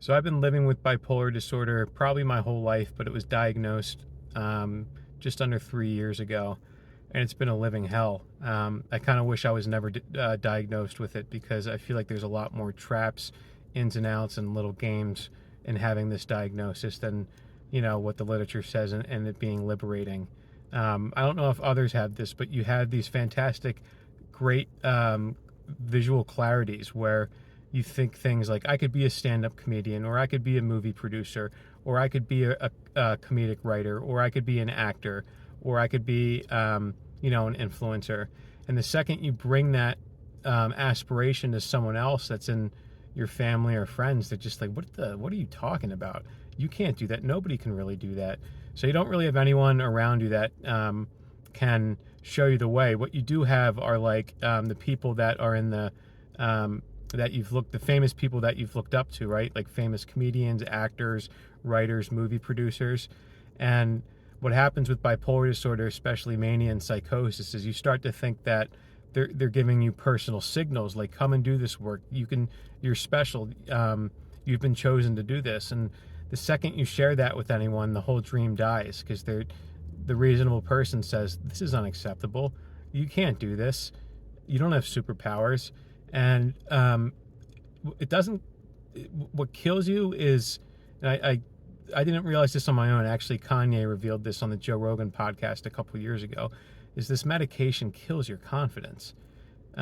So I've been living with bipolar disorder probably my whole life, but it was diagnosed just under 3 years ago, and it's been a living hell. I kind of wish I was never diagnosed with it because I feel like there's a lot more traps, ins and outs, and little games in having this diagnosis than what the literature says, and it being liberating. I don't know if others have this, but you have these fantastic, great visual clarities where you think things like I could be a stand-up comedian, or I could be a movie producer, or I could be a comedic writer, or I could be an actor, or I could be an influencer. And the second you bring that aspiration to someone else that's in your family or friends, they're just like, what are you talking about? You can't do that. Nobody can really do that. So you don't really have anyone around you that can show you the way. What you do have are like the people that are in the the famous people that you've looked up to, right? Like famous comedians, actors, writers, movie producers. And what happens with bipolar disorder, especially mania and psychosis, is you start to think that they're giving you personal signals like, come and do this work. You're special. You've been chosen to do this. And the second you share that with anyone, the whole dream dies, because the reasonable person says, this is unacceptable. You can't do this. You don't have superpowers. And it doesn't. What kills you is, I didn't realize this on my own. Actually, Kanye revealed this on the Joe Rogan podcast a couple years ago. Is this medication kills your confidence? It's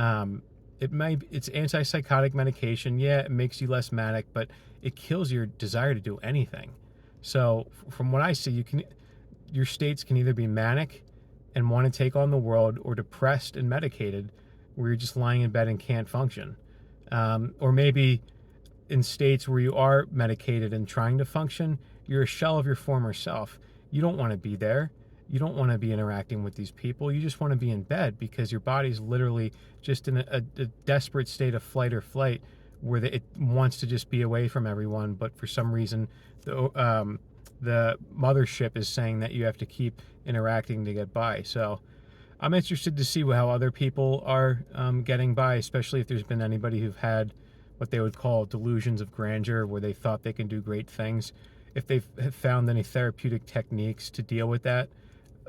antipsychotic medication. Yeah, it makes you less manic, but it kills your desire to do anything. So from what I see, your states can either be manic and want to take on the world, or depressed and medicated, where you're just lying in bed and can't function. Or maybe in states where you are medicated and trying to function, you're a shell of your former self. You don't want to be there. You don't want to be interacting with these people. You just want to be in bed because your body's literally just in a desperate state of flight or flight, where it wants to just be away from everyone. But for some reason, the mothership is saying that you have to keep interacting to get by. So I'm interested to see how other people are getting by, especially if there's been anybody who've had what they would call delusions of grandeur, where they thought they can do great things. If they've found any therapeutic techniques to deal with that.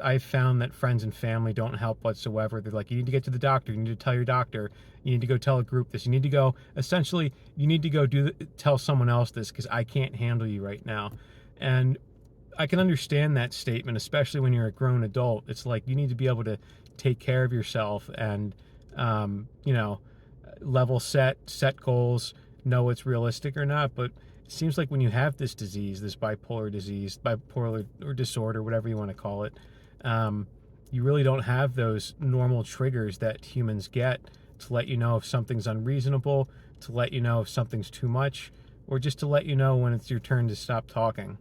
I've found that friends and family don't help whatsoever. They're like, you need to get to the doctor. You need to tell your doctor. You need to go tell a group this. You need to go, essentially, you need to go tell someone else this, because I can't handle you right now. And I can understand that statement, especially when you're a grown adult. It's like, you need to be able to take care of yourself and, level set goals, know what's realistic or not. But it seems like when you have this disease, this bipolar or disorder, whatever you want to call it, you really don't have those normal triggers that humans get to let you know if something's unreasonable, to let you know if something's too much, or just to let you know when it's your turn to stop talking.